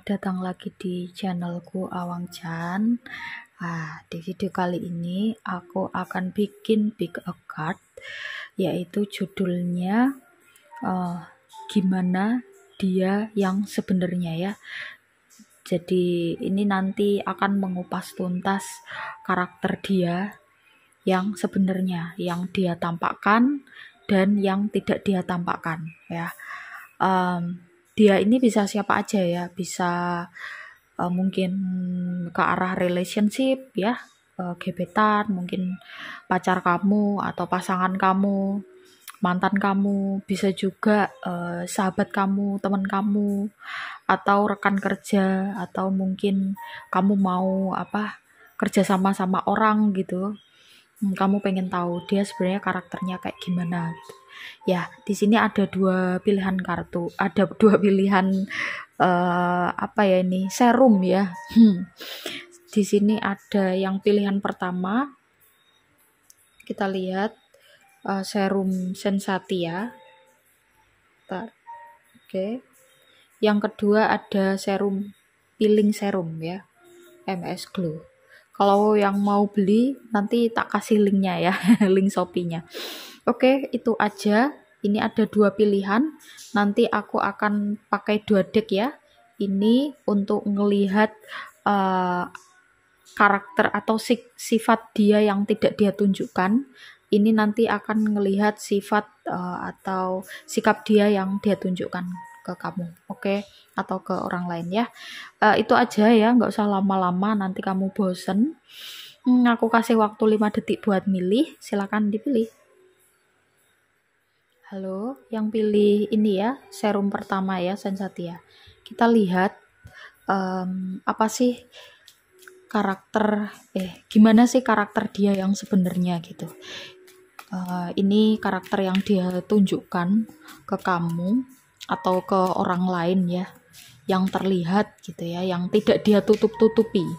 datang lagi di channelku Awang Chan. Di video kali ini aku akan bikin pick a card, yaitu judulnya gimana dia yang sebenarnya ya. Jadi ini nanti akan mengupas tuntas karakter dia yang sebenarnya, yang dia tampakkan dan yang tidak dia tampakkan ya. Dia ini bisa siapa aja ya, bisa mungkin ke arah relationship ya, gebetan, mungkin pacar kamu atau pasangan kamu, mantan kamu, bisa juga sahabat kamu, teman kamu, atau rekan kerja, atau mungkin kamu mau kerja sama orang gitu. Kamu pengen tahu dia sebenarnya karakternya kayak gimana gitu. Ya, di sini ada dua pilihan kartu, ada dua pilihan serum ya. Di sini ada yang pilihan pertama, kita lihat serum Sensatia. Oke. Yang kedua ada serum peeling serum ya, MS Glow. Kalau yang mau beli nanti tak kasih linknya ya, link Shopee-nya. Oke, itu aja. Ini ada dua pilihan. Nanti aku akan pakai 2 deck ya. Ini untuk ngelihat karakter atau sifat dia yang tidak dia tunjukkan. Ini nanti akan ngelihat sifat atau sikap dia yang dia tunjukkan ke kamu, oke? Atau ke orang lain ya. Itu aja ya, nggak usah lama-lama, nanti kamu bosen. Aku kasih waktu 5 detik buat milih, silakan dipilih. Halo, yang pilih ini ya, serum pertama ya, Sensatia. Kita lihat apa sih gimana sih karakter dia yang sebenarnya gitu. Ini karakter yang dia tunjukkan ke kamu atau ke orang lain ya, yang terlihat gitu ya, yang tidak dia tutup-tutupi.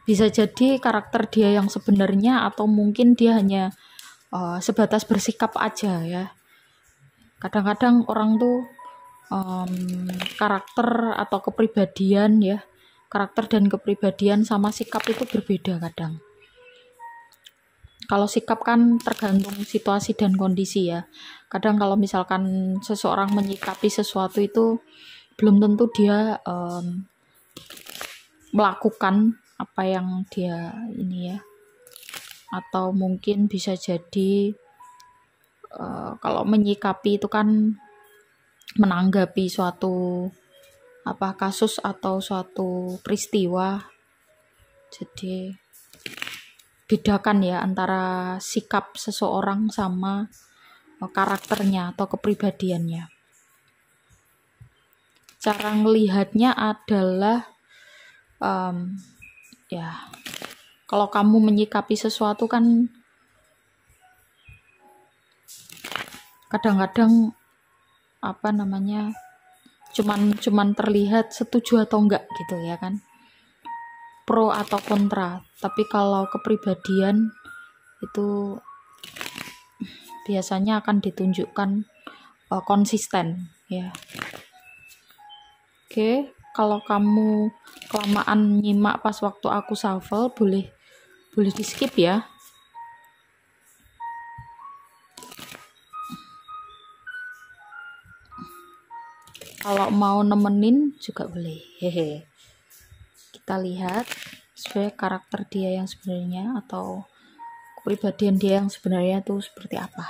Bisa jadi karakter dia yang sebenarnya, atau mungkin dia hanya sebatas bersikap aja ya. Kadang-kadang orang tuh karakter atau kepribadian ya, karakter dan kepribadian sama sikap itu berbeda kadang. Kalau sikap kan tergantung situasi dan kondisi ya. Kadang kalau misalkan seseorang menyikapi sesuatu itu belum tentu dia melakukan apa yang dia ini ya. Atau mungkin bisa jadi kalau menyikapi itu kan menanggapi suatu kasus atau suatu peristiwa. Jadi bedakan ya antara sikap seseorang sama karakternya atau kepribadiannya. Cara ngelihatnya adalah kalau kamu menyikapi sesuatu kan kadang-kadang cuman terlihat setuju atau enggak gitu ya kan, pro atau kontra. Tapi kalau kepribadian itu biasanya akan ditunjukkan konsisten ya. Oke, kalau kamu kelamaan nyimak pas waktu aku shuffle, boleh di skip ya. Kalau mau nemenin juga boleh. Hehe. Kita lihat sebenarnya karakter dia yang sebenarnya atau kepribadian dia yang sebenarnya itu seperti apa.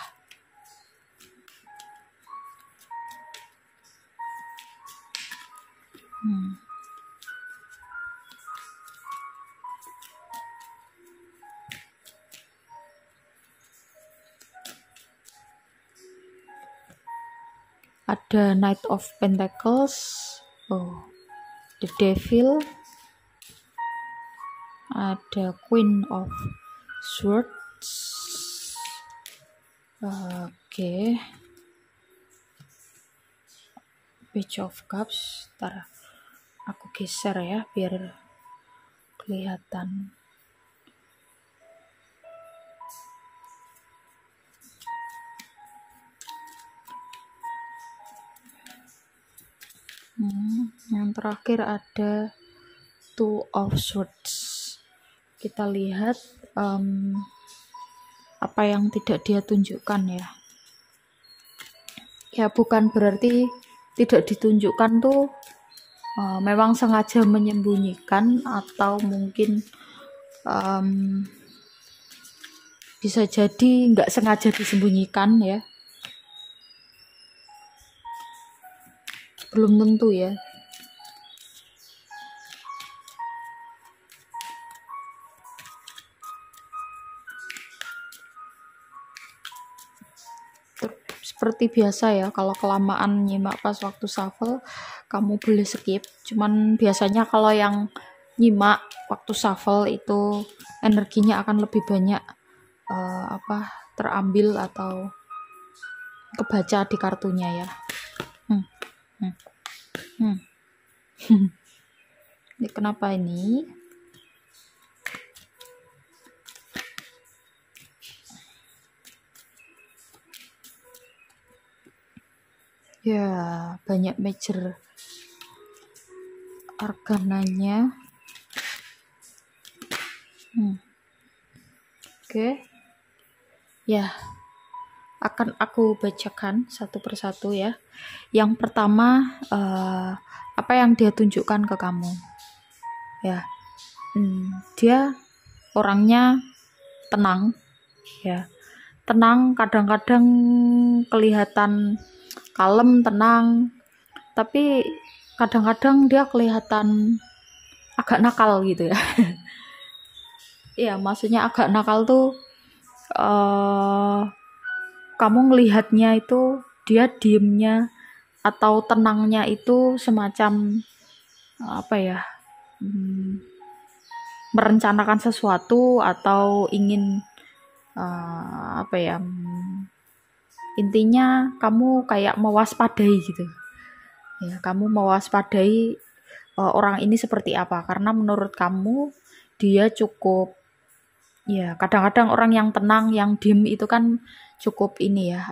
Ada Knight of Pentacles, the Devil, ada Queen of Swords, Page of Cups. Ntar aku geser ya biar kelihatan. Yang terakhir ada Two of Swords. Kita lihat apa yang tidak dia tunjukkan ya. Ya bukan berarti tidak ditunjukkan tuh memang sengaja menyembunyikan, atau mungkin bisa jadi nggak sengaja disembunyikan ya. Belum tentu ya. Seperti biasa ya, kalau kelamaan nyimak pas waktu shuffle kamu boleh skip. Cuman biasanya kalau yang nyimak waktu shuffle itu energinya akan lebih banyak terambil atau kebaca di kartunya ya. Ini kenapa ini? Ya, banyak major arkananya. Oke. Ya, akan aku bacakan satu persatu ya. Yang pertama, apa yang dia tunjukkan ke kamu? Ya, dia orangnya tenang, ya. Tenang, kadang-kadang kelihatan kalem, tenang, tapi kadang-kadang dia kelihatan agak nakal gitu ya. Ya, maksudnya agak nakal tuh kamu ngelihatnya itu dia diemnya atau tenangnya itu semacam merencanakan sesuatu atau ingin intinya kamu kayak mewaspadai gitu ya. Kamu mewaspadai orang ini seperti apa, karena menurut kamu dia cukup ya. Kadang-kadang orang yang tenang, yang diem itu kan cukup ini ya,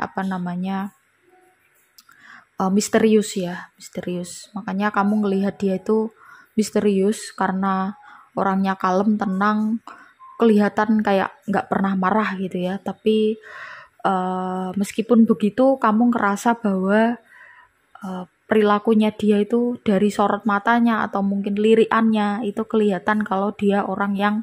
misterius ya, misterius. Makanya kamu ngelihat dia itu misterius karena orangnya kalem, tenang, kelihatan kayak nggak pernah marah gitu ya. Tapi meskipun begitu kamu ngerasa bahwa perilakunya dia itu dari sorot matanya atau mungkin lirikannya itu kelihatan kalau dia orang yang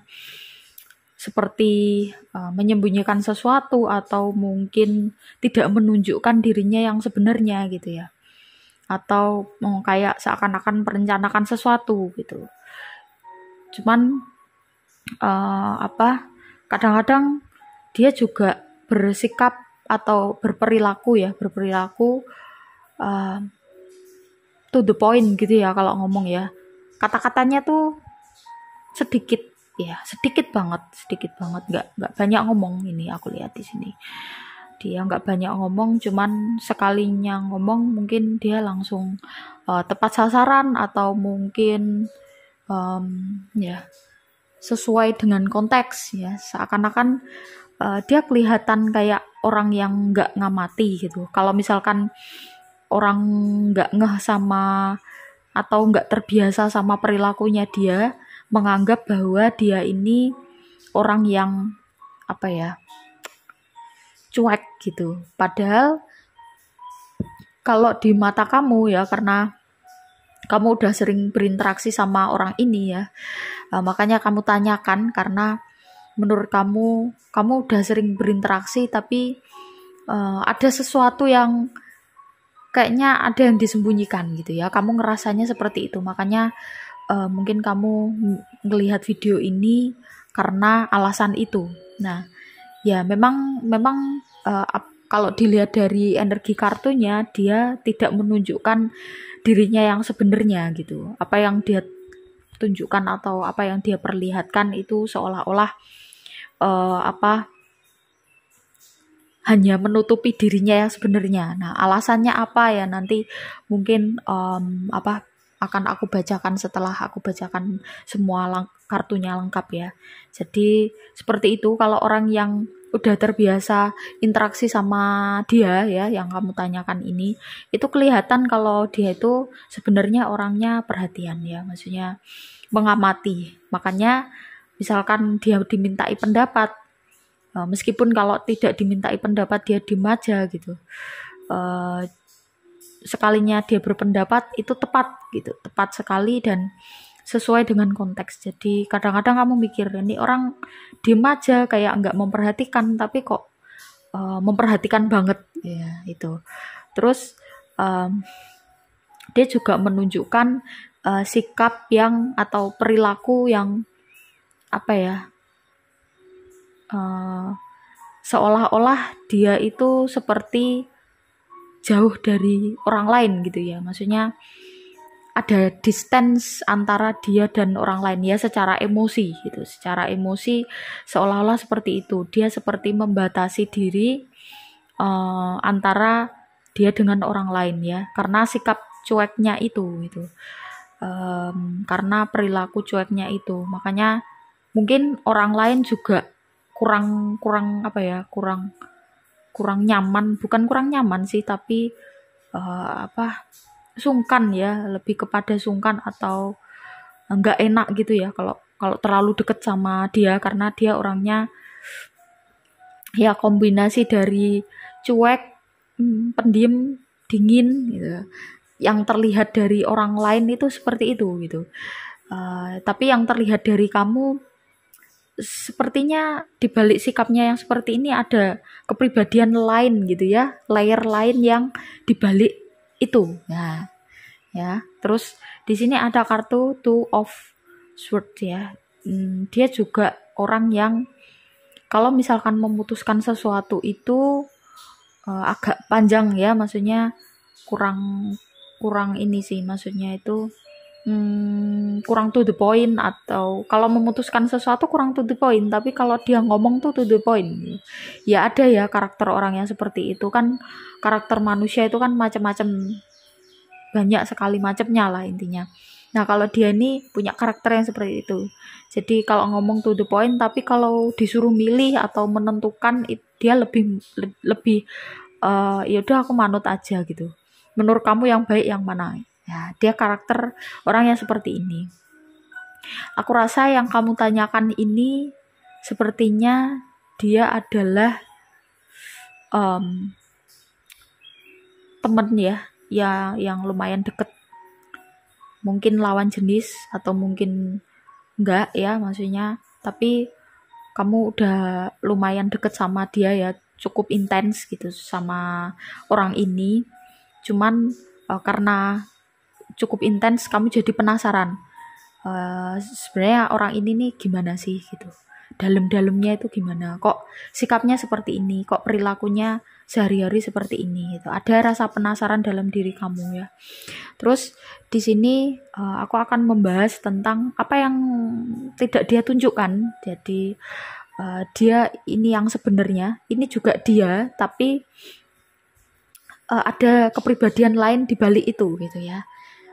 seperti menyembunyikan sesuatu atau mungkin tidak menunjukkan dirinya yang sebenarnya gitu ya, atau kayak seakan-akan merencanakan sesuatu gitu. Cuman kadang-kadang dia juga bersikap atau berperilaku to the point gitu ya. Kalau ngomong ya, kata-katanya tuh sedikit banget, nggak banyak ngomong. Ini aku lihat di sini dia nggak banyak ngomong, cuman sekalinya ngomong mungkin dia langsung tepat sasaran, atau mungkin sesuai dengan konteks ya. Seakan-akan dia kelihatan kayak orang yang nggak ngamati gitu. Kalau misalkan orang nggak ngeh sama atau nggak terbiasa sama perilakunya, dia menganggap bahwa dia ini orang yang cuek gitu. Padahal kalau di mata kamu ya, karena kamu udah sering berinteraksi sama orang ini ya, makanya kamu tanyakan, karena menurut kamu udah sering berinteraksi, tapi ada sesuatu yang kayaknya ada yang disembunyikan gitu ya. Kamu ngerasanya seperti itu, makanya mungkin kamu ngelihat video ini karena alasan itu. Nah, ya memang kalau dilihat dari energi kartunya, dia tidak menunjukkan dirinya yang sebenarnya gitu. Apa yang dia tunjukkan atau apa yang dia perlihatkan itu seolah-olah hanya menutupi dirinya yang sebenarnya. Nah, alasannya apa ya, nanti mungkin akan aku bacakan setelah aku bacakan semua kartunya lengkap ya. Jadi seperti itu. Kalau orang yang udah terbiasa interaksi sama dia ya, yang kamu tanyakan ini, itu kelihatan kalau dia itu sebenarnya orangnya perhatian ya, maksudnya mengamati. Makanya misalkan dia dimintai pendapat, meskipun kalau tidak dimintai pendapat dia diem aja gitu. Sekalinya dia berpendapat itu tepat gitu, tepat sekali dan sesuai dengan konteks. Jadi kadang-kadang kamu mikir ini orang diem aja kayak nggak memperhatikan, tapi kok memperhatikan banget ya itu. Terus dia juga menunjukkan sikap yang atau perilaku yang apa ya, seolah-olah dia itu seperti jauh dari orang lain gitu ya, maksudnya ada distance antara dia dan orang lain ya, secara emosi gitu, secara emosi seolah-olah seperti itu, dia seperti membatasi diri antara dia dengan orang lain ya, karena sikap cueknya itu gitu, karena perilaku cueknya itu, makanya mungkin orang lain juga kurang apa ya, kurang nyaman, bukan kurang nyaman sih, tapi sungkan ya, lebih kepada sungkan atau enggak enak gitu ya kalau terlalu deket sama dia, karena dia orangnya ya kombinasi dari cuek, pendiam, dingin gitu. Yang terlihat dari orang lain itu seperti itu gitu. Tapi yang terlihat dari kamu sepertinya dibalik sikapnya yang seperti ini ada kepribadian lain gitu ya, layer lain yang dibalik itu. Nah, ya. Terus di sini ada kartu Two of Swords ya. Dia juga orang yang kalau misalkan memutuskan sesuatu itu agak panjang ya, maksudnya kurang ini sih, maksudnya itu kurang to the point, atau kalau memutuskan sesuatu kurang to the point, tapi kalau dia ngomong tuh to the point. Ya ada ya karakter orang yang seperti itu kan, karakter manusia itu kan macam-macam, banyak sekali macamnya lah intinya. Nah kalau dia ini punya karakter yang seperti itu, jadi kalau ngomong to the point, tapi kalau disuruh milih atau menentukan dia lebih ya udah aku manut aja gitu, menurut kamu yang baik yang mana ya, dia karakter orang yang seperti ini. Aku rasa yang kamu tanyakan ini sepertinya dia adalah temen ya yang lumayan deket, mungkin lawan jenis atau mungkin enggak ya, maksudnya tapi kamu udah lumayan deket sama dia ya, cukup intens gitu sama orang ini. Cuman karena cukup intens kamu jadi penasaran, sebenarnya orang ini nih gimana sih gitu, dalam-dalamnya itu gimana, kok sikapnya seperti ini, kok perilakunya sehari-hari seperti ini gitu. Ada rasa penasaran dalam diri kamu ya. Terus di sini aku akan membahas tentang apa yang tidak dia tunjukkan. Jadi dia ini yang sebenarnya, ini juga dia, tapi ada kepribadian lain di balik itu gitu ya.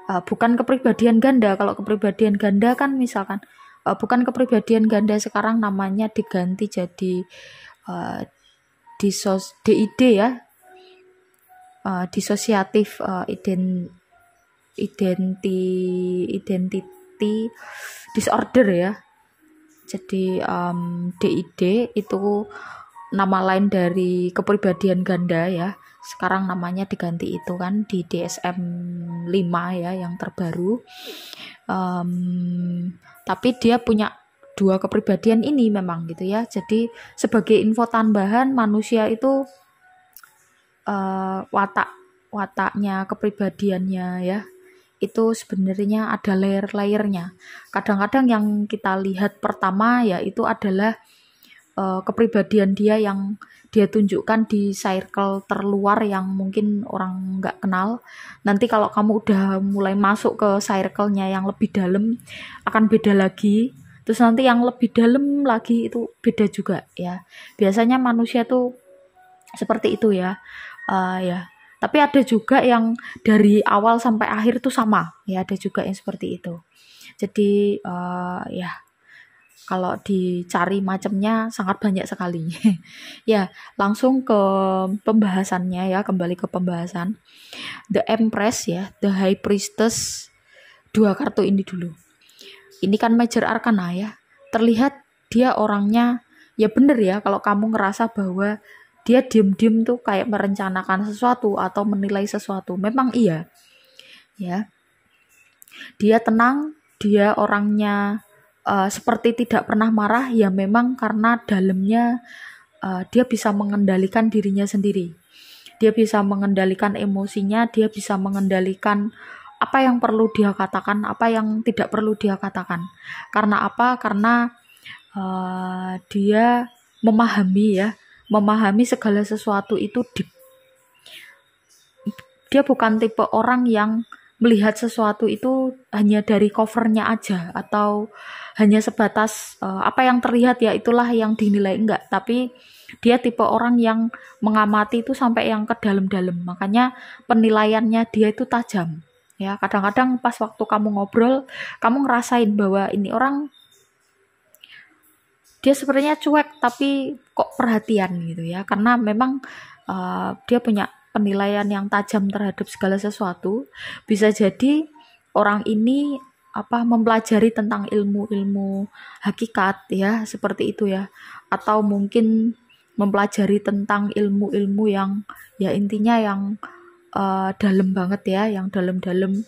Bukan kepribadian ganda. Kalau kepribadian ganda kan misalkan bukan kepribadian ganda, sekarang namanya diganti jadi DID ya, disosiatif identity disorder ya. Jadi DID itu nama lain dari kepribadian ganda ya. Sekarang namanya diganti itu kan di DSM-5 ya, yang terbaru. Tapi dia punya dua kepribadian ini memang gitu ya. Jadi sebagai info tambahan, manusia itu wataknya, kepribadiannya ya, itu sebenarnya ada layer-layernya. Kadang-kadang yang kita lihat pertama ya itu adalah kepribadian dia yang dia tunjukkan di circle terluar yang mungkin orang nggak kenal. Nanti kalau kamu udah mulai masuk ke circle-nya yang lebih dalam akan beda lagi. Terus nanti yang lebih dalam lagi itu beda juga ya. Biasanya manusia tuh seperti itu ya. Ya. Tapi ada juga yang dari awal sampai akhir tuh sama ya, ada juga yang seperti itu. Jadi ya Kalau dicari macamnya sangat banyak sekali. Ya, langsung ke pembahasannya ya, kembali ke pembahasan. The Empress ya, The High Priestess, 2 kartu ini dulu. Ini kan Major Arcana ya. Terlihat dia orangnya, ya bener ya, kalau kamu ngerasa bahwa dia diem-diem tuh kayak merencanakan sesuatu atau menilai sesuatu. Memang iya. Ya. Dia tenang, dia orangnya seperti tidak pernah marah, ya memang karena dalamnya dia bisa mengendalikan dirinya sendiri. Dia bisa mengendalikan emosinya, dia bisa mengendalikan apa yang perlu dia katakan, apa yang tidak perlu dia katakan. Karena apa? Karena dia memahami segala sesuatu itu deep. Dia bukan tipe orang yang melihat sesuatu itu hanya dari covernya aja atau hanya sebatas apa yang terlihat ya itulah yang dinilai, enggak, tapi dia tipe orang yang mengamati itu sampai yang ke dalam-dalam. Makanya penilaiannya dia itu tajam ya. Kadang-kadang pas waktu kamu ngobrol, kamu ngerasain bahwa ini orang dia sebenarnya cuek tapi kok perhatian gitu ya, karena memang dia punya penilaian yang tajam terhadap segala sesuatu. Bisa jadi orang ini mempelajari tentang ilmu-ilmu hakikat ya, seperti itu ya, atau mungkin mempelajari tentang ilmu-ilmu yang ya intinya yang dalam banget ya, yang dalam-dalam.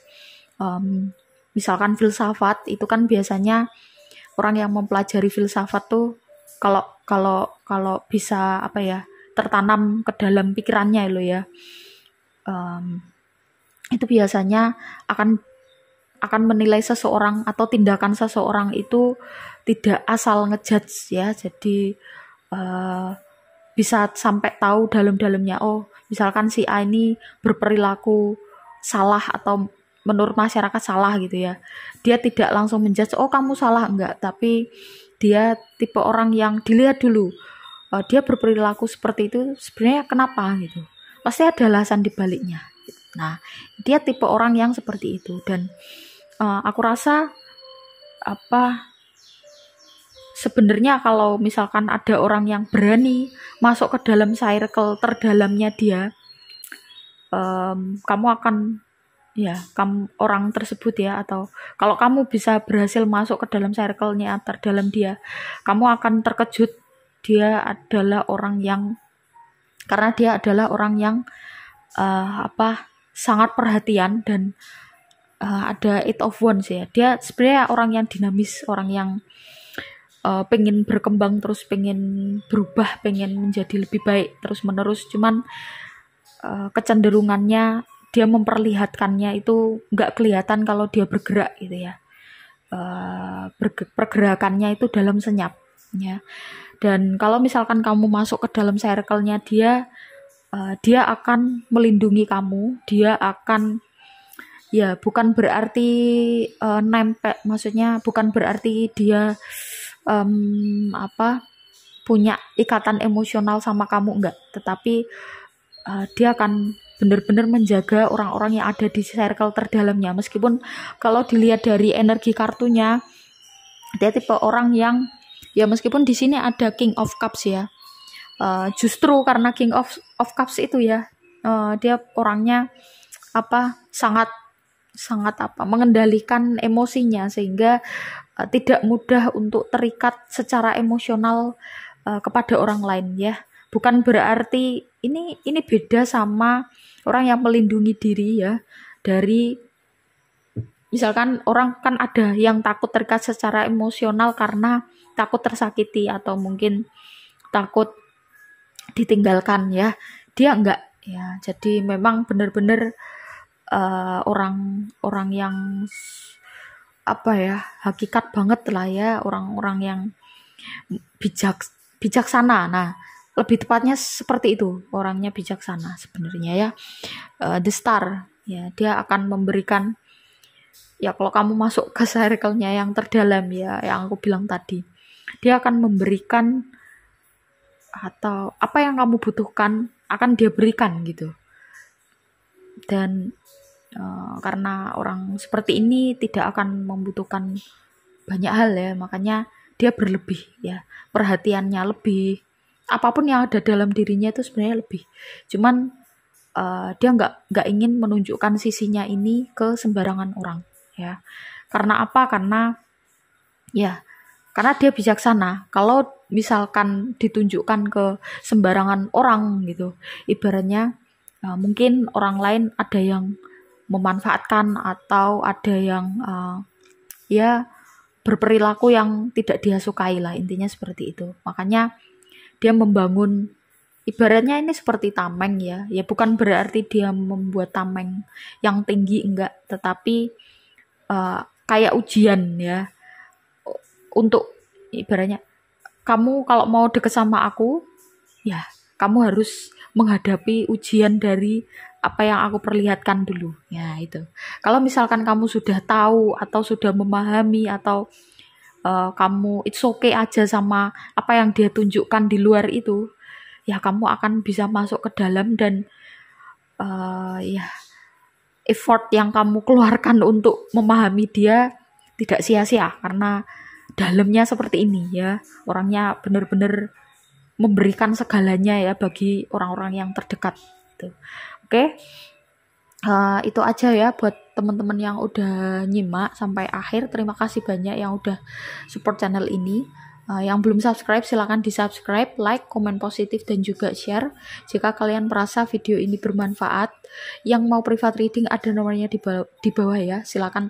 Misalkan filsafat itu kan biasanya orang yang mempelajari filsafat tuh kalau kalau bisa tertanam ke dalam pikirannya lo ya, itu biasanya akan menilai seseorang atau tindakan seseorang itu tidak asal ngejudge ya. Jadi bisa sampai tahu dalam-dalamnya, oh misalkan si A ini berperilaku salah atau menurut masyarakat salah gitu ya, dia tidak langsung menjudge oh kamu salah, enggak, tapi dia tipe orang yang dilihat dulu dia berperilaku seperti itu sebenarnya kenapa gitu, pasti ada alasan di baliknya. Nah, dia tipe orang yang seperti itu. Dan aku rasa sebenarnya kalau misalkan ada orang yang berani masuk ke dalam circle terdalamnya dia, kamu akan kamu orang tersebut ya, atau kalau kamu bisa berhasil masuk ke dalam circle-nya terdalam dia, kamu akan terkejut. Dia adalah orang yang, karena dia adalah orang yang sangat perhatian dan ada Eight of Wands ya. Dia sebenarnya orang yang dinamis, orang yang pengen berkembang terus, pengen berubah, pengen menjadi lebih baik terus menerus. Cuman kecenderungannya dia memperlihatkannya itu nggak kelihatan kalau dia bergerak gitu ya. Pergerakannya itu dalam senyap ya. Dan kalau misalkan kamu masuk ke dalam circle-nya dia, dia akan melindungi kamu. Dia akan bukan berarti nempel, maksudnya bukan berarti dia punya ikatan emosional sama kamu, enggak, tetapi dia akan benar-benar menjaga orang-orang yang ada di circle terdalamnya. Meskipun kalau dilihat dari energi kartunya, dia tipe orang yang meskipun di sini ada King of Cups ya, justru karena King of Cups itu ya, dia orangnya sangat mengendalikan emosinya sehingga tidak mudah untuk terikat secara emosional kepada orang lain ya. Bukan berarti ini beda sama orang yang melindungi diri ya dari, misalkan orang kan ada yang takut terikat secara emosional karena takut tersakiti atau mungkin takut ditinggalkan ya. Dia enggak ya. Jadi memang benar-benar orang yang hakikat banget lah ya, orang-orang yang bijaksana. Nah, lebih tepatnya seperti itu, orangnya bijaksana sebenarnya ya. The Star ya, dia akan memberikan ya, kalau kamu masuk ke circle-nya yang terdalam ya, yang aku bilang tadi, dia akan memberikan atau apa yang kamu butuhkan akan dia berikan gitu. Dan karena orang seperti ini tidak akan membutuhkan banyak hal ya, makanya dia berlebih ya, perhatiannya lebih, apapun yang ada dalam dirinya itu sebenarnya lebih, cuman dia nggak ingin menunjukkan sisinya ini ke sembarangan orang ya. Karena apa? Karena dia bijaksana. Kalau misalkan ditunjukkan ke sembarangan orang gitu, ibaratnya mungkin orang lain ada yang memanfaatkan atau ada yang ya berperilaku yang tidak dia sukai lah, intinya seperti itu. Makanya dia membangun, ibaratnya ini seperti tameng ya bukan berarti dia membuat tameng yang tinggi, enggak, tetapi kayak ujian ya, untuk ibaratnya kamu kalau mau deket sama aku ya kamu harus menghadapi ujian dari apa yang aku perlihatkan dulu ya. Itu kalau misalkan kamu sudah tahu atau sudah memahami atau kamu it's okay aja sama apa yang dia tunjukkan di luar itu, ya kamu akan bisa masuk ke dalam dan ya effort yang kamu keluarkan untuk memahami dia tidak sia-sia karena dalamnya seperti ini ya, orangnya benar-benar memberikan segalanya ya bagi orang-orang yang terdekat gitu. Oke, itu aja ya buat teman-teman yang udah nyimak sampai akhir. Terima kasih banyak yang udah support channel ini. Yang belum subscribe silahkan di subscribe, like, komen positif dan juga share jika kalian merasa video ini bermanfaat. Yang mau private reading ada nomornya di bawah ya, silahkan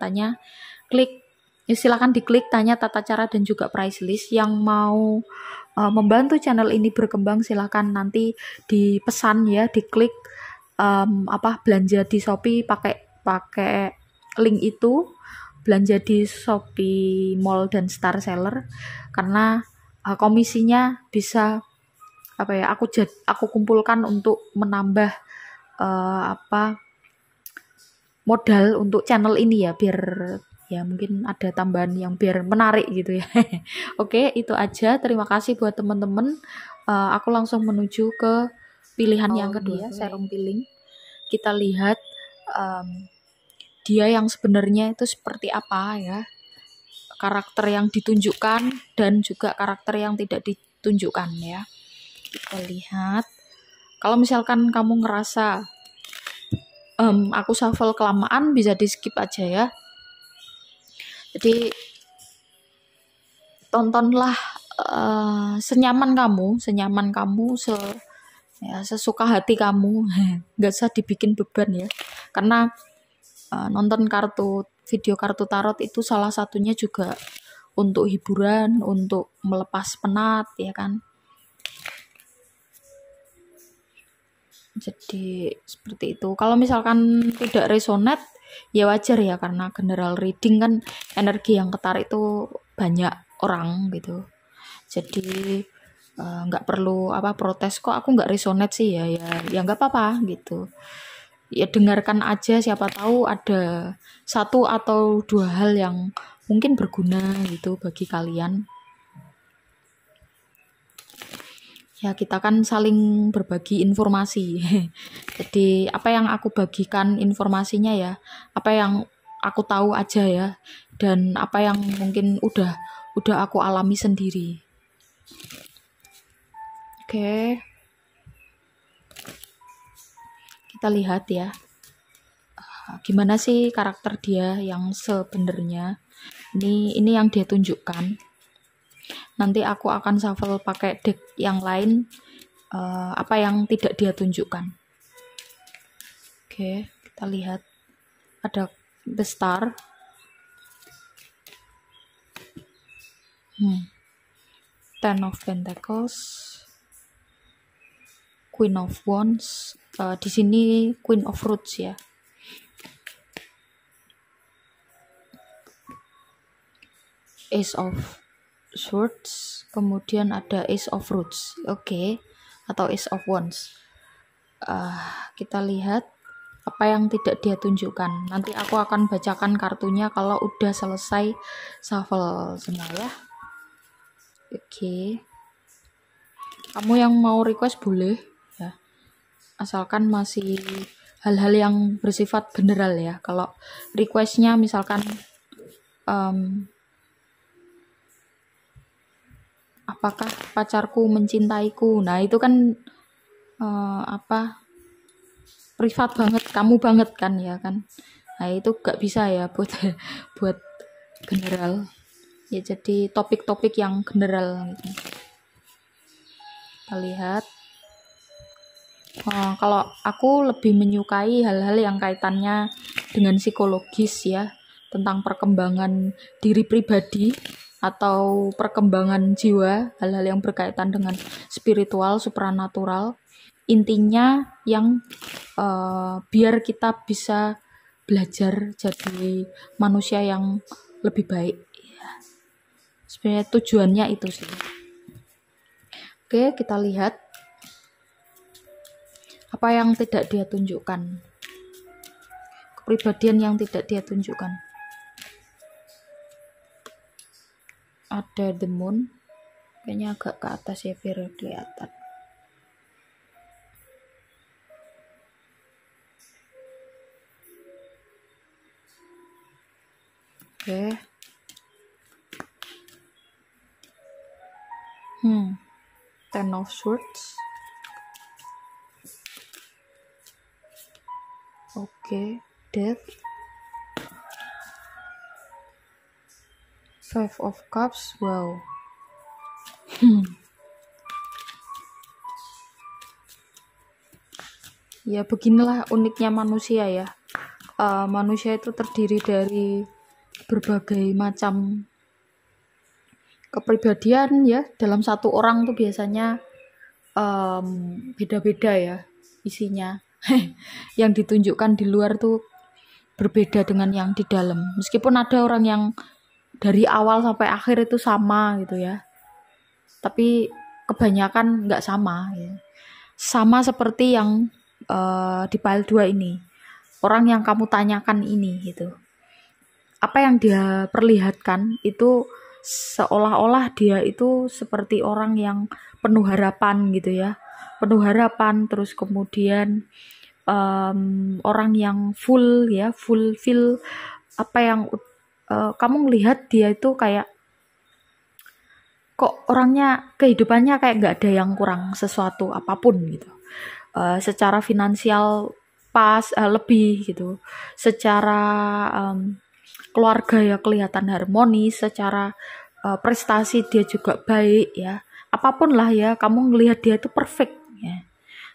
silahkan diklik tanya tata cara dan juga price list. Yang mau membantu channel ini berkembang silahkan nanti dipesan ya, diklik belanja di Shopee pakai link itu, belanja di Shopee Mall dan Star Seller, karena komisinya bisa aku kumpulkan untuk menambah modal untuk channel ini ya, biar ya mungkin ada tambahan yang biar menarik gitu ya. Oke, itu aja. Terima kasih buat teman-teman. Aku langsung menuju ke pilihan yang kedua, serum peeling. Kita lihat dia yang sebenarnya itu seperti apa ya, karakter yang ditunjukkan dan juga karakter yang tidak ditunjukkan ya. Kita lihat, kalau misalkan kamu ngerasa aku shuffle kelamaan bisa di skip aja ya. Jadi tontonlah senyaman kamu, sesuka hati kamu, nggak usah dibikin beban ya, karena nonton video kartu tarot itu salah satunya juga untuk hiburan, untuk melepas penat ya kan. Jadi seperti itu. Kalau misalkan tidak resonate ya wajar ya, karena general reading kan energi yang ketarik itu banyak orang gitu. Jadi nggak perlu protes, kok aku nggak resonate sih ya nggak apa-apa gitu ya, dengarkan aja, siapa tahu ada satu atau dua hal yang mungkin berguna gitu bagi kalian ya. Kita kan saling berbagi informasi. Jadi apa yang aku bagikan informasinya ya, apa yang aku tahu aja ya, dan apa yang mungkin udah aku alami sendiri. Oke. Kita lihat ya, gimana sih karakter dia yang sebenarnya. Ini yang dia tunjukkan. Nanti aku akan shuffle pakai deck yang lain, apa yang tidak dia tunjukkan. Oke, kita lihat ada the star, Ten of Pentacles, Queen of Wands, di sini Queen of Fruits ya. Ace of Swords, kemudian ada Ace of Fruits, oke, atau Ace of Wands. Kita lihat apa yang tidak dia tunjukkan. Nanti aku akan bacakan kartunya kalau udah selesai shuffle semua ya. Oke. Kamu yang mau request boleh ya, asalkan masih hal-hal yang bersifat general ya. Kalau requestnya misalkan apakah pacarku mencintaiku. Nah itu kan privat banget, kamu banget kan ya kan. Nah itu gak bisa ya buat buat general ya, jadi topik-topik yang general gitu. Kita lihat. Kalau aku lebih menyukai hal-hal yang kaitannya dengan psikologis ya, tentang perkembangan diri pribadi atau perkembangan jiwa, hal-hal yang berkaitan dengan spiritual, supranatural. Intinya yang biar kita bisa belajar jadi manusia yang lebih baik. Sebenarnya tujuannya itu sih. Oke, kita lihat apa yang tidak dia tunjukkan, kepribadian yang tidak dia tunjukkan. Ada the moon, kayaknya agak ke atas ya biar kelihatan. Oke. Ten of Swords. Oke, Death. Five of Cups. Wow. Ya beginilah uniknya manusia ya. Manusia itu terdiri dari berbagai macam kepribadian ya. Dalam satu orang tuh biasanya beda-beda ya isinya. Yang ditunjukkan di luar tuh berbeda dengan yang di dalam. Meskipun ada orang yang dari awal sampai akhir itu sama gitu ya, tapi kebanyakan nggak sama ya. Sama seperti yang di file 2 ini, orang yang kamu tanyakan ini gitu. Apa yang dia perlihatkan itu seolah-olah dia itu seperti orang yang penuh harapan gitu ya, penuh harapan, terus kemudian orang yang fulfill apa yang kamu melihat dia itu kayak kok orangnya, kehidupannya kayak nggak ada yang kurang sesuatu apapun gitu. Secara finansial pas, lebih gitu. Secara keluarga ya kelihatan harmonis, secara prestasi dia juga baik ya. Apapun lah ya, kamu ngelihat dia itu perfect ya.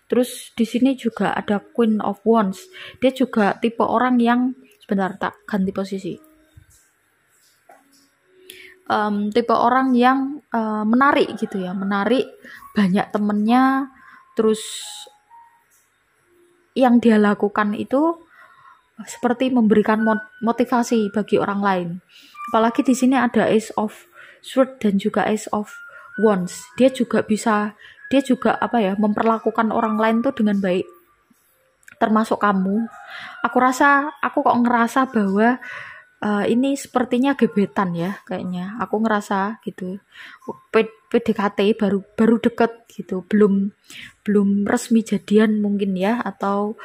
Terus di sini juga ada Queen of Wands. Dia juga tipe orang yang, sebentar tak ganti posisi. Tipe orang yang menarik gitu ya, menarik, banyak temennya, terus yang dia lakukan itu seperti memberikan motivasi bagi orang lain. Apalagi di sini ada Ace of Swords dan juga Ace of Wands. Dia juga memperlakukan orang lain tuh dengan baik, termasuk kamu. Aku kok ngerasa bahwa ini sepertinya gebetan ya kayaknya. Aku ngerasa gitu. PDKT baru deket gitu, belum resmi jadian mungkin ya, atau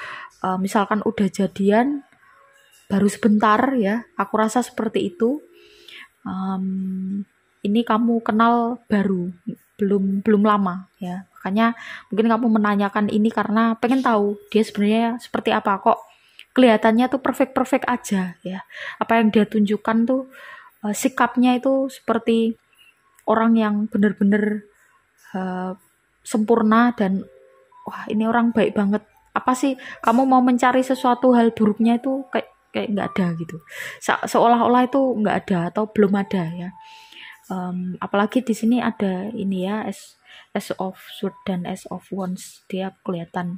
misalkan udah jadian baru sebentar ya. Aku rasa seperti itu. Ini kamu kenal baru, belum lama ya. Makanya mungkin kamu menanyakan ini karena pengen tahu dia sebenarnya seperti apa. Kok kelihatannya tuh perfect aja ya. Apa yang dia tunjukkan tuh sikapnya itu seperti orang yang benar-benar sempurna dan wah ini orang baik banget. Apa sih kamu mau mencari sesuatu hal buruknya itu kayak nggak ada gitu. Seolah-olah itu nggak ada atau belum ada ya. Apalagi di sini ada ini ya, Ace of Swords dan Ace of Wands. Dia kelihatan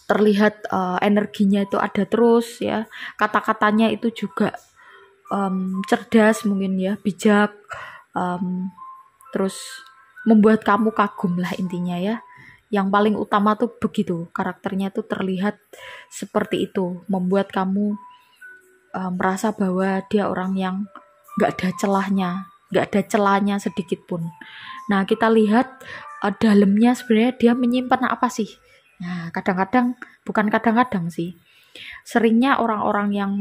terlihat energinya itu ada terus ya, kata-katanya itu juga cerdas mungkin ya, bijak, terus membuat kamu kagum lah intinya ya. Yang paling utama tuh begitu, karakternya tuh terlihat seperti itu, membuat kamu merasa bahwa dia orang yang gak ada celahnya sedikit pun. Nah kita lihat dalamnya sebenarnya dia menyimpan apa sih. Nah, bukan kadang-kadang sih. Seringnya orang-orang yang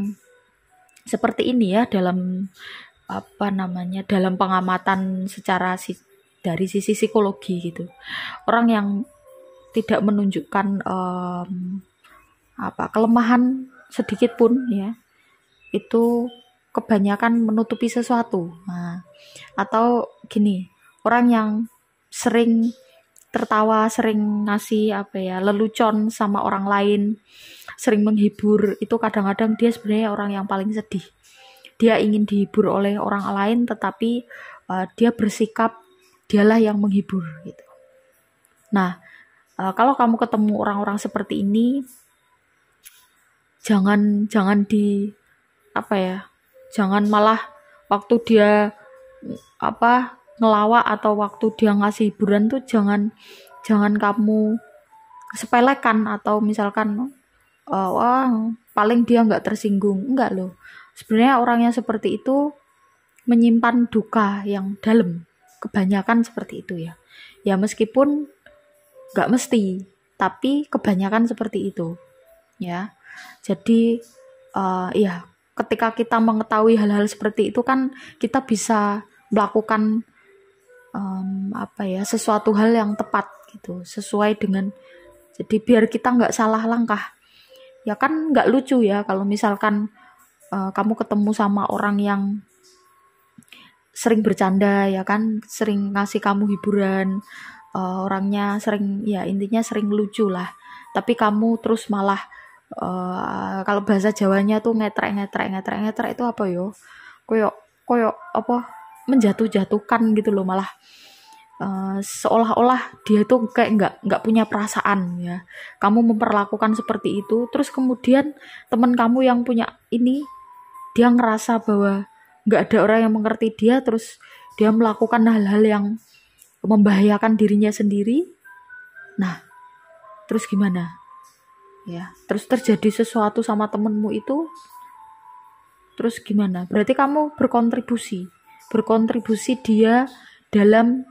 seperti ini ya dalam dalam pengamatan secara dari sisi psikologi gitu. Orang yang tidak menunjukkan kelemahan sedikit pun ya, itu kebanyakan menutupi sesuatu. Nah, atau gini, orang yang sering tertawa, sering ngasih lelucon sama orang lain, sering menghibur, itu kadang-kadang dia sebenarnya orang yang paling sedih. Dia ingin dihibur oleh orang lain, tetapi dia bersikap dialah yang menghibur gitu. Nah, kalau kamu ketemu orang-orang seperti ini, jangan jangan malah waktu dia ngelawak atau waktu dia ngasih hiburan tuh jangan kamu sepelekan atau misalkan wah paling dia nggak tersinggung. Enggak loh, sebenarnya orang yang seperti itu menyimpan duka yang dalam, kebanyakan seperti itu ya meskipun nggak mesti, tapi kebanyakan seperti itu ya. Jadi ketika kita mengetahui hal-hal seperti itu kan kita bisa melakukan sesuatu hal yang tepat gitu, sesuai dengan, jadi biar kita nggak salah langkah. Ya kan nggak lucu ya kalau misalkan kamu ketemu sama orang yang sering bercanda ya kan, sering ngasih kamu hiburan, orangnya sering intinya sering lucu lah, tapi kamu terus malah kalau bahasa Jawanya tuh ngetrek itu apa yo? Koyok menjatuh-jatuhkan gitu loh, malah seolah-olah dia tuh kayak nggak punya perasaan ya. Kamu memperlakukan seperti itu, terus kemudian teman kamu yang punya ini, dia ngerasa bahwa nggak ada orang yang mengerti dia, terus dia melakukan hal-hal yang membahayakan dirinya sendiri. Nah, terus gimana? Ya, terus terjadi sesuatu sama temenmu itu, terus gimana? Berarti kamu berkontribusi dia dalam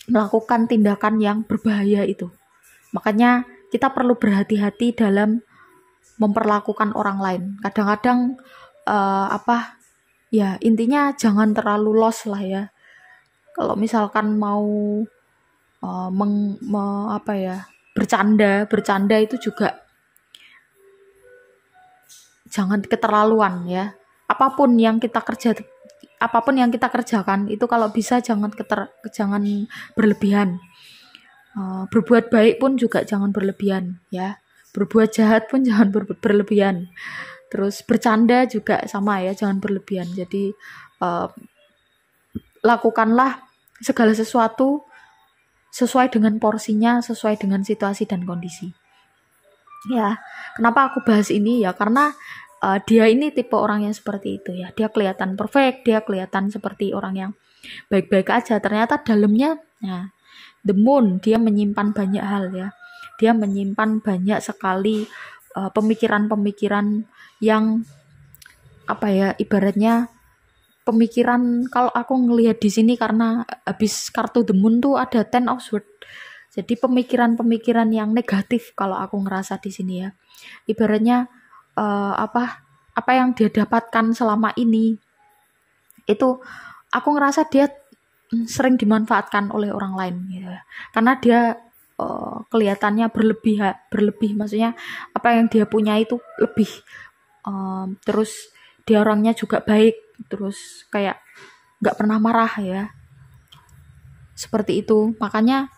melakukan tindakan yang berbahaya itu. Makanya kita perlu berhati-hati dalam memperlakukan orang lain. Kadang-kadang intinya jangan terlalu los lah ya. Kalau misalkan mau bercanda itu juga jangan keterlaluan ya. Apapun yang kita kerjakan itu kalau bisa jangan berlebihan. Berbuat baik pun juga jangan berlebihan ya. Berbuat jahat pun jangan berlebihan. Terus bercanda juga sama ya, jangan berlebihan. Jadi lakukanlah segala sesuatu sesuai dengan porsinya, sesuai dengan situasi dan kondisi. Ya, kenapa aku bahas ini ya? Karena dia ini tipe orang yang seperti itu ya. Dia kelihatan perfect, dia kelihatan seperti orang yang baik-baik aja. Ternyata dalamnya, the moon, dia menyimpan banyak hal ya. Dia menyimpan banyak sekali pemikiran-pemikiran yang ibaratnya pemikiran, kalau aku ngelihat di sini karena habis kartu the moon tuh ada 10 of swords. Jadi pemikiran-pemikiran yang negatif kalau aku ngerasa di sini ya. Ibaratnya apa yang dia dapatkan selama ini itu aku ngerasa dia sering dimanfaatkan oleh orang lain gitu ya. Karena dia kelihatannya berlebih, maksudnya apa yang dia punya itu lebih, terus dia orangnya juga baik, terus kayak nggak pernah marah ya, seperti itu. Makanya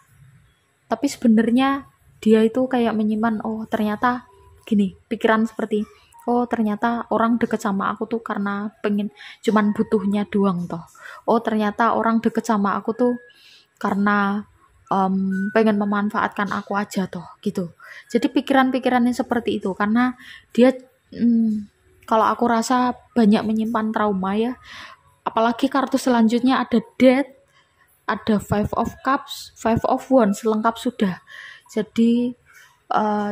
tapi sebenarnya dia itu kayak menyimpan, ternyata gini, pikiran seperti, ternyata orang deket sama aku tuh karena cuman butuhnya doang toh. Ternyata orang deket sama aku tuh karena pengen memanfaatkan aku aja toh gitu. Jadi pikiran-pikirannya seperti itu, karena dia kalau aku rasa banyak menyimpan trauma ya. Apalagi kartu selanjutnya ada Death, ada 5 of Cups, 5 of Wands, lengkap sudah. Jadi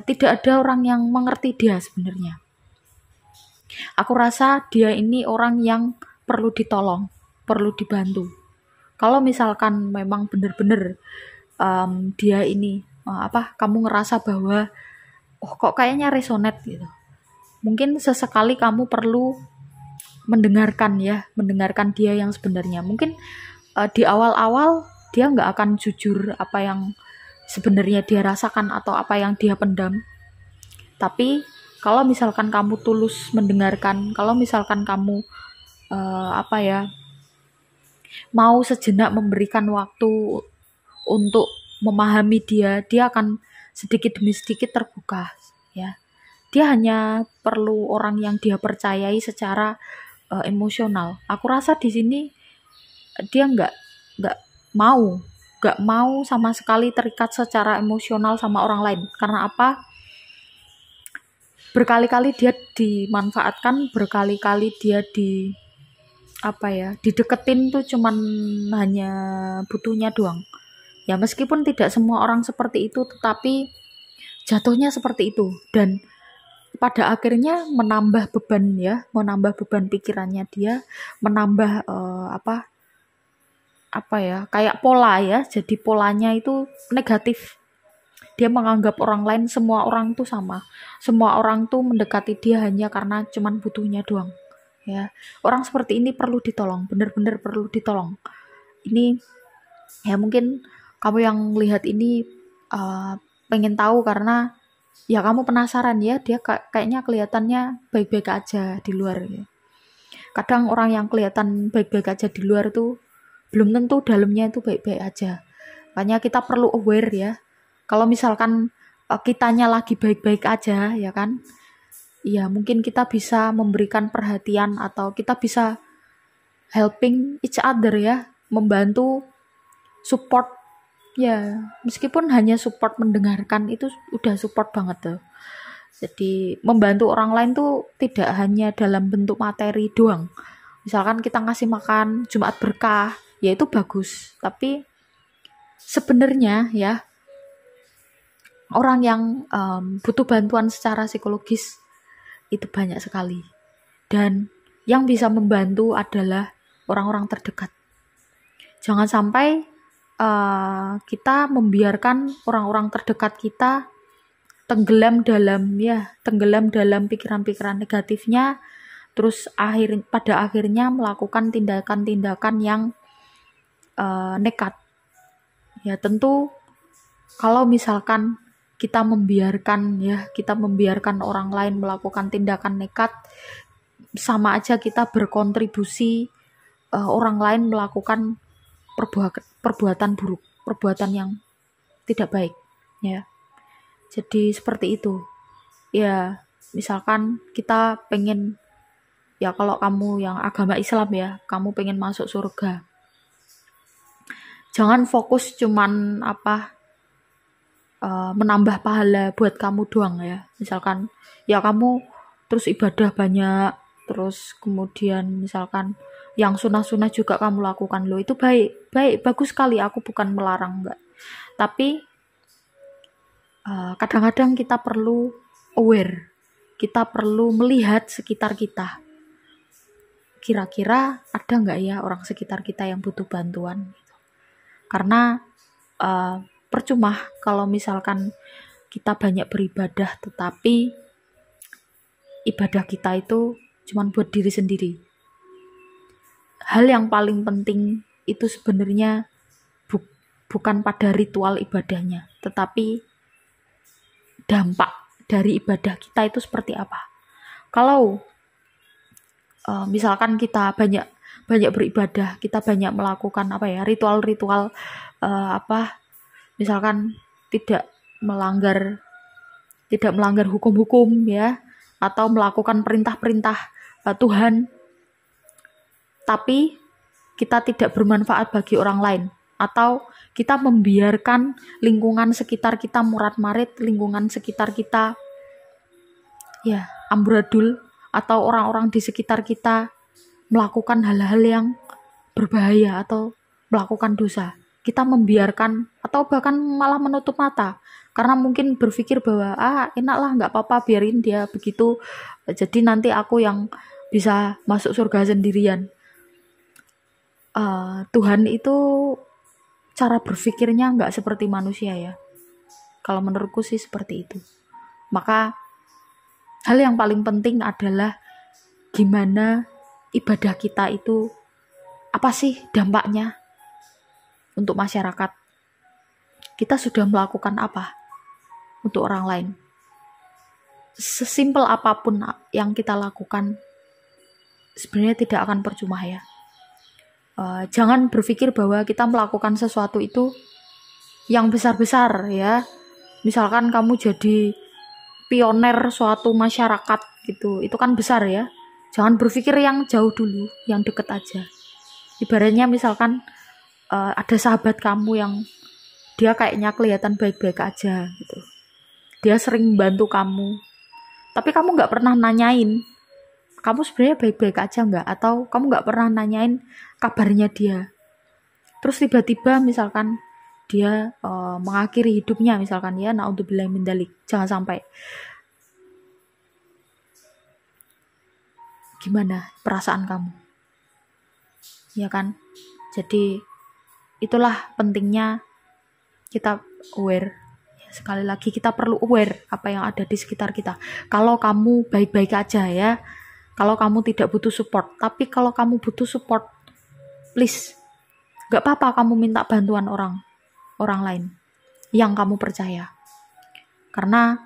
tidak ada orang yang mengerti dia sebenarnya. Aku rasa dia ini orang yang perlu ditolong, perlu dibantu. Kalau misalkan memang benar-benar dia ini kamu ngerasa bahwa kok kayaknya resonate gitu, mungkin sesekali kamu perlu mendengarkan dia yang sebenarnya. Mungkin di awal-awal dia nggak akan jujur apa yang sebenarnya dia rasakan atau apa yang dia pendam. Tapi kalau misalkan kamu tulus mendengarkan, kalau misalkan kamu mau sejenak memberikan waktu untuk memahami dia akan sedikit demi sedikit terbuka, ya. Dia hanya perlu orang yang dia percayai secara emosional. Aku rasa di sini dia nggak mau sama sekali terikat secara emosional sama orang lain. Karena apa? Berkali-kali dia dimanfaatkan, berkali-kali dia dideketin tuh cuman hanya butuhnya doang. Ya meskipun tidak semua orang seperti itu, tetapi jatuhnya seperti itu, dan pada akhirnya menambah beban pikirannya dia, menambah kayak pola ya, jadi polanya itu negatif. Dia menganggap orang lain, semua orang tuh sama, semua orang tuh mendekati dia hanya karena cuman butuhnya doang, ya. Orang seperti ini perlu ditolong, benar-benar perlu ditolong. Ini ya mungkin kamu yang lihat ini pengen tahu karena ya kamu penasaran ya, dia kayaknya kelihatannya baik-baik aja di luar ya. Kadang orang yang kelihatan baik-baik aja di luar tuh belum tentu dalamnya itu baik-baik aja. Makanya kita perlu aware ya. Kalau misalkan kitanya lagi baik-baik aja ya kan, ya mungkin kita bisa memberikan perhatian atau kita bisa helping each other ya, membantu support ya, meskipun hanya support mendengarkan itu udah support banget tuh. Jadi membantu orang lain tuh tidak hanya dalam bentuk materi doang. Misalkan kita ngasih makan Jumat berkah, ya itu bagus. Tapi sebenarnya ya orang yang butuh bantuan secara psikologis itu banyak sekali. Dan yang bisa membantu adalah orang-orang terdekat. Jangan sampai kita membiarkan orang-orang terdekat kita tenggelam dalam pikiran-pikiran negatifnya, terus pada akhirnya melakukan tindakan-tindakan yang nekat. Ya tentu kalau misalkan kita membiarkan orang lain melakukan tindakan nekat, sama aja kita berkontribusi orang lain melakukan perbuatan buruk, perbuatan yang tidak baik, ya. Jadi seperti itu. Ya, misalkan kita pengen, ya kalau kamu yang agama Islam ya, kamu pengen masuk surga. Jangan fokus cuman menambah pahala buat kamu doang ya. Misalkan ya kamu terus ibadah banyak, terus kemudian misalkan yang sunah-sunah juga kamu lakukan, loh itu baik, bagus sekali, aku bukan melarang, enggak. Tapi kadang-kadang kita perlu aware, kita perlu melihat sekitar kita. Kira-kira ada enggak ya orang sekitar kita yang butuh bantuan? Karena percuma kalau misalkan kita banyak beribadah, tetapi ibadah kita itu cuma buat diri sendiri. Hal yang paling penting itu sebenarnya bukan pada ritual ibadahnya, tetapi dampak dari ibadah kita itu seperti apa. Kalau misalkan kita banyak beribadah, kita banyak melakukan ritual-ritual misalkan tidak melanggar hukum-hukum ya, atau melakukan perintah-perintah Tuhan, tapi kita tidak bermanfaat bagi orang lain, atau kita membiarkan lingkungan sekitar kita morat-marit, lingkungan sekitar kita ya amburadul, atau orang-orang di sekitar kita melakukan hal-hal yang berbahaya atau melakukan dosa. Kita membiarkan atau bahkan malah menutup mata karena mungkin berpikir bahwa enaklah, nggak apa-apa, biarin dia begitu, jadi nanti aku yang bisa masuk surga sendirian. Tuhan itu cara berpikirnya nggak seperti manusia ya. Kalau menurutku sih seperti itu. Maka hal yang paling penting adalah gimana ibadah kita itu, apa sih dampaknya. untuk masyarakat, kita sudah melakukan apa untuk orang lain. Sesimpel apapun yang kita lakukan, sebenarnya tidak akan percuma ya. Jangan berpikir bahwa kita melakukan sesuatu itu yang besar-besar ya. Misalkan kamu jadi pioner suatu masyarakat gitu, itu kan besar ya. Jangan berpikir yang jauh dulu, yang deket aja. Ibaratnya misalkan ada sahabat kamu yang dia kayaknya kelihatan baik-baik aja gitu. Dia sering bantu kamu, tapi kamu nggak pernah nanyain, kamu sebenarnya baik-baik aja nggak? Atau kamu nggak pernah nanyain kabarnya dia. Terus tiba-tiba misalkan dia mengakhiri hidupnya misalkan ya, naudzubillah min dzalik. Jangan sampai. Gimana perasaan kamu? Ya kan? Jadi itulah pentingnya kita aware. Sekali lagi kita perlu aware apa yang ada di sekitar kita. Kalau kamu baik-baik aja ya, kalau kamu tidak butuh support. Tapi kalau kamu butuh support, please, gak apa-apa kamu minta bantuan orang lain yang kamu percaya. Karena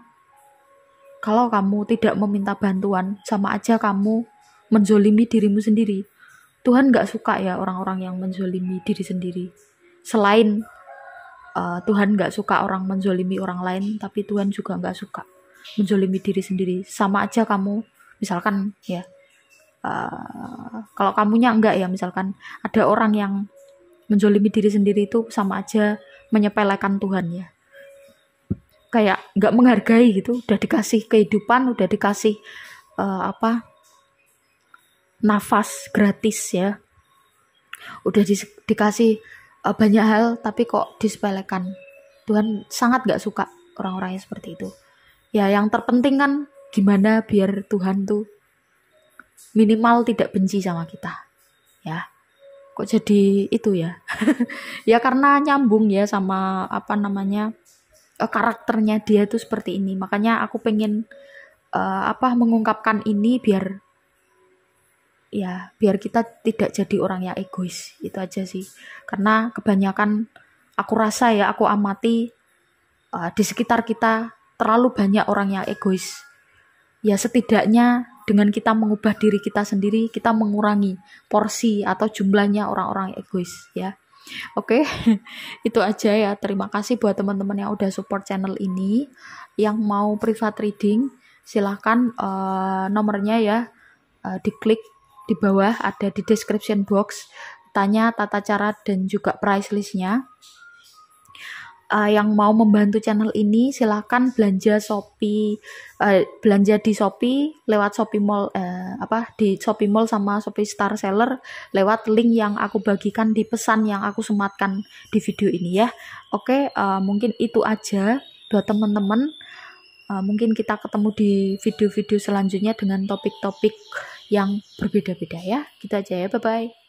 kalau kamu tidak meminta bantuan, sama aja kamu menzolimi dirimu sendiri. Tuhan gak suka ya orang-orang yang menzolimi diri sendiri. Selain Tuhan gak suka orang menzolimi orang lain, tapi Tuhan juga gak suka menzolimi diri sendiri. Sama aja kamu, misalkan ya, kalau kamunya enggak ya, misalkan ada orang yang menzolimi diri sendiri, itu sama aja menyepelekan Tuhan ya. Kayak gak menghargai gitu, udah dikasih kehidupan, udah dikasih nafas gratis ya, udah dikasih banyak hal, tapi kok disepelekan. Tuhan sangat gak suka orang-orang yang seperti itu ya. Yang terpenting kan gimana biar Tuhan tuh minimal tidak benci sama kita ya. Kok jadi itu ya? Ya karena nyambung ya sama karakternya dia tuh seperti ini. Makanya aku pengen mengungkapkan ini biar kita tidak jadi orang yang egois. Itu aja sih. Karena kebanyakan aku rasa ya, aku amati di sekitar kita terlalu banyak orang yang egois. Ya setidaknya dengan kita mengubah diri kita sendiri, kita mengurangi porsi atau jumlahnya orang-orang egois ya. Oke, itu aja ya. Terima kasih buat teman-teman yang udah support channel ini. Yang mau private reading, silahkan nomornya ya diklik di bawah, ada di description box. Tanya tata cara dan juga price listnya. Yang mau membantu channel ini silahkan belanja di Shopee lewat Shopee Mall di Shopee Mall sama Shopee Star Seller lewat link yang aku bagikan di pesan yang aku sematkan di video ini ya. Oke, mungkin itu aja buat teman-teman. Mungkin kita ketemu di video-video selanjutnya dengan topik-topik yang berbeda-beda ya. Gitu aja ya, bye-bye.